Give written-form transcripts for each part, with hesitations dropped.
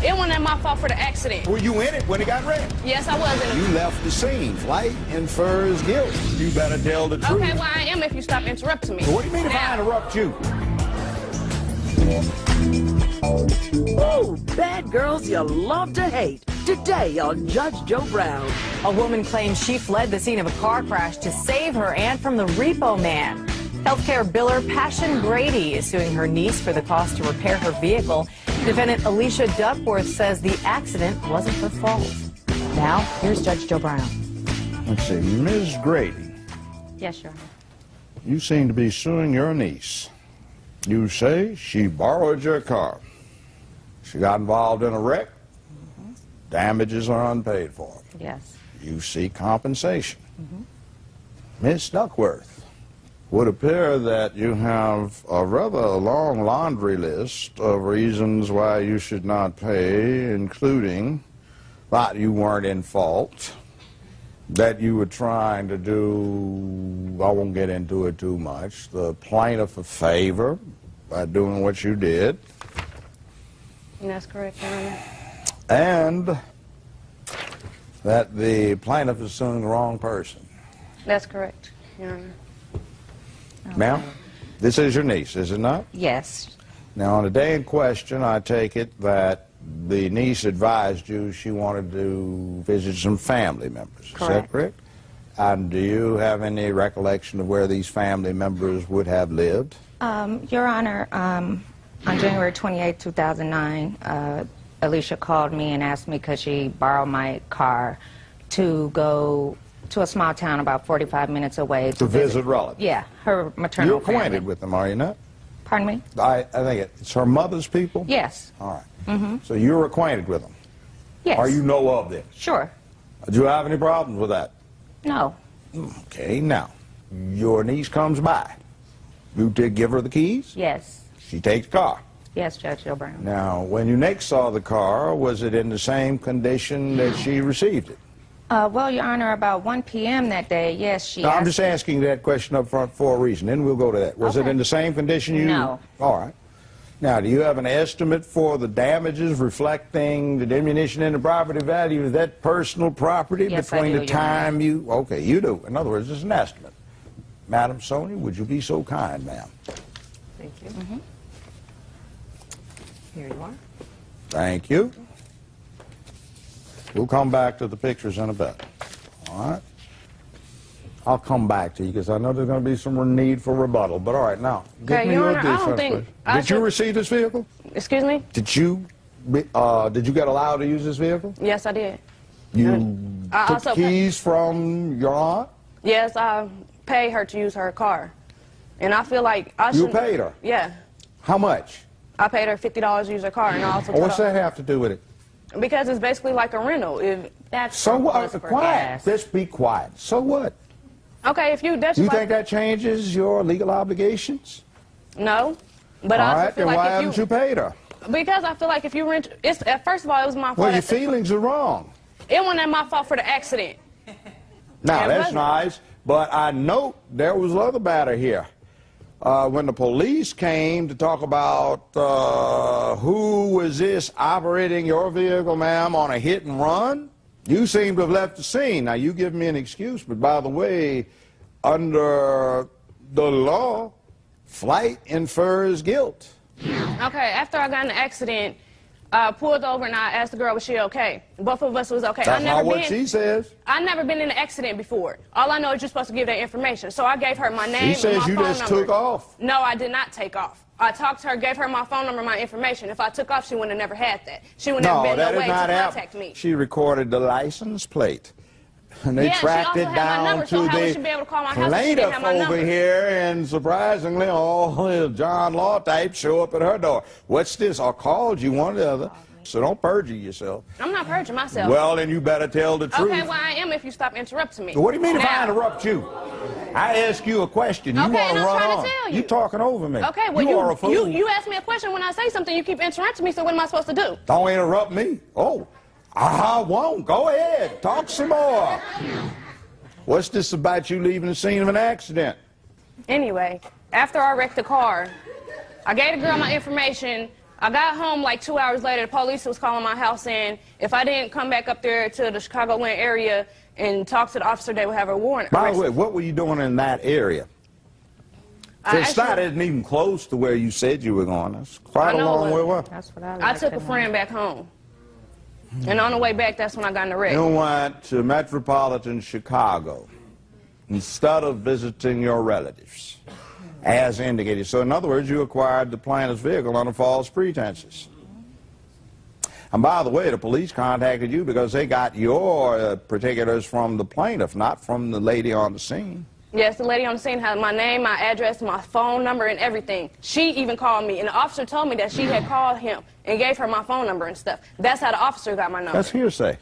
It wasn't my fault for the accident. Were you in it when it got wrecked? Yes, I was in it. You left the scene. Flight infers guilt. You better tell the truth. Okay, well, I am if you stop interrupting me. What do you mean if I interrupt you? Ooh, bad girls you love to hate. Today on Judge Joe Brown. A woman claims she fled the scene of a car crash to save her aunt from the repo man. Healthcare biller Passion Grady is suing her niece for the cost to repair her vehicle. Defendant Alicia Duckworth says the accident wasn't her fault. Now, here's Judge Joe Brown. Let's see, Ms. Grady. Yes, Your Honor. You seem to be suing your niece. You say she borrowed your car. She got involved in a wreck. Damages are unpaid for. Yes. You seek compensation. Miss Duckworth, would appear that you have a rather long laundry list of reasons why you should not pay, including that you weren't in fault, that you were trying to do, I won't get into it too much, the plaintiff a favor by doing what you did. That's correct, Your Honor. And that the plaintiff is suing the wrong person. That's correct, Your Honor. Ma'am, this is your niece, is it not? Yes. Now, on the day in question, I take it that the niece advised you she wanted to visit some family members. Is that correct? And do you have any recollection of where these family members would have lived? Your Honor, on January 28, 2009, Alicia called me and asked me could she borrow my car to go to a small town about 45 minutes away. To visit relatives? Yeah, her maternal You're acquainted family. with them, are you not? Pardon me? I think it's her mother's people? Yes. All right. So you're acquainted with them? Yes. Or you know of them? Sure. Do you have any problems with that? No. Okay, now, your niece comes by. You did give her the keys? Yes. She takes the car. Yes, Judge Joe Brown. Now, when you next saw the car, was it in the same condition that she received it? Well, Your Honor, about 1 p.m. that day, yes, she No, I'm asked just asking that question up front for a reason, then we'll go to that. Was it Okay. in the same condition you... No. All right. Now, do you have an estimate for the damages reflecting the diminution in the property value of that personal property Yes, I between do, the Your Honor. time you... Okay, you do. In other words, it's an estimate. Madam Sonia, would you be so kind, ma'am? Thank you. Here you are. Thank you. We'll come back to the pictures in a bit. All right? I'll come back to you because I know there's going to be some need for rebuttal. But all right, now, give Okay, me Your your Honor, I don't defense, think please. I Did you should- receive this vehicle? Excuse me? Did you get allowed to use this vehicle? Yes, I did. You I took also keys from your aunt? Yes, I paid her to use her car. And I feel like I You should... paid her? Yeah. How much? I paid her $50 to use her car, and I also... What's told her- that have to do with it? Because it's basically like a rental. If That's So what? surplus for Quiet. gas. Just be quiet. So what? Okay, if you... That's You just think like... that changes your legal obligations? No. But All I also right, feel then why like haven't you paid her? Because I feel like if you rent... First of all, it was my fault. Well, your at the- feelings are wrong. It wasn't my fault for the accident. Now, It that's wasn't. nice, but I note there was other matter here. When the police came to talk about who was this operating your vehicle, ma'am, on a hit and run, you seem to have left the scene. Now, you give me an excuse, but by the way, under the law, flight infers guilt. Okay, after I got in the accident, I pulled over and I asked the girl, was she okay? Both of us was okay. That's not what she says. I've never been in an accident before. All I know is you're supposed to give that information. So I gave her my name She says and my you phone just number. took off. No, I did not take off. I talked to her, gave her my phone number, my information. If I took off, she would have never had that. She would have No, been that no is way to not contact me. She recorded the license plate. And they Yeah, she tracked also it had my down number, so to how would the she be able to call my house if she didn't plaintiff have my over number? here, and surprisingly, all the John Law types show up at her door. What's this? I called you, one or the other. So don't perjure yourself. I'm not perjuring myself. Well, then you better tell the truth. Okay, well, I am if you stop interrupting me. What do you mean if I Now. interrupt you? I ask you a question. You Okay, want and to I'm run trying to on. tell you. You talking over me. Okay, well, you are a fool. you ask me a question when I say something, you keep interrupting me, so what am I supposed to do? Don't interrupt me. Oh, I won't. Go ahead. Talk some more. What's this about you leaving the scene of an accident? Anyway, after I wrecked the car, I gave the girl my information. I got home like 2 hours later. The police was calling my house saying if I didn't come back up there to the Chicagoland area and talk to the officer, they would have a warrant. By the way, what were you doing in that area? It's not even close to where you said you were going. That's quite a long way away. That's what I I like took to a know. friend back home. And on the way back, that's when I got in the wreck. You went to metropolitan Chicago instead of visiting your relatives, as indicated. So in other words, you acquired the plaintiff's vehicle under false pretenses. And by the way, the police contacted you because they got your particulars from the plaintiff, not from the lady on the scene. Yes, the lady on the scene had my name, my address, my phone number, and everything. She even called me, and the officer told me that she had called him and gave her my phone number and stuff. That's how the officer got my number. That's hearsay.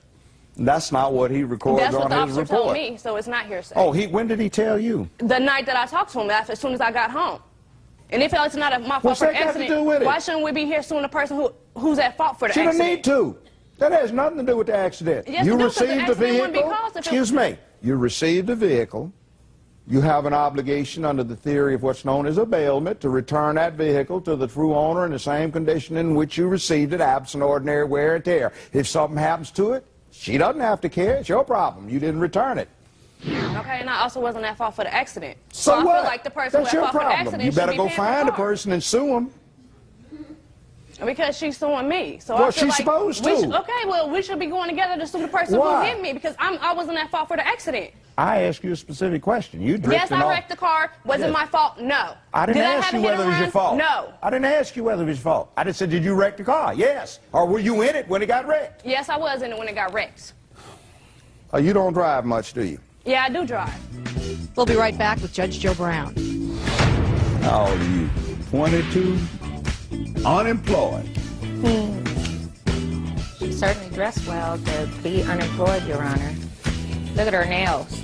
That's not what he recorded That's what on the his officer report. told me, so it's not hearsay. Oh, when did he tell you? The night that I talked to him, as soon as I got home. And if it's not my fault What's for the that got to accident, do with it? why shouldn't we be here suing the person who's at fault for the She don't accident? need to. That has nothing to do with the accident. Yes, You it do, 'cause the received the accident wouldn't be vehicle. caused if it- Excuse me. You received the vehicle. You have an obligation under the theory of what's known as a bailment to return that vehicle to the true owner in the same condition in which you received it, absent ordinary wear and tear. If something happens to it, she doesn't have to care. It's your problem. You didn't return it. Okay, and I also wasn't at fault for the accident. So I what? feel like the person That's who your at fault for the problem. accident You better should go be paying for find the the car. person and sue them. Because she's suing me. So Well, I feel she's like supposed we to. Okay, well, we should be going together to sue the person Why? who hit me because I wasn't at fault for the accident. I asked you a specific question. You drifted Yes, I off. wrecked the car. Was it Yes. my fault? No. I didn't Did ask have you a hit whether it and was your run? fault. No. I didn't ask you whether it was your fault. I just said, did you wreck the car? Yes. Or were you in it when it got wrecked? Yes, I was in it when it got wrecked. Oh, you don't drive much, do you? Yeah, I do drive. We'll be right back with Judge Joe Brown. How old are you? 22? Unemployed. She certainly dressed well to be unemployed, Your Honor. Look at her nails.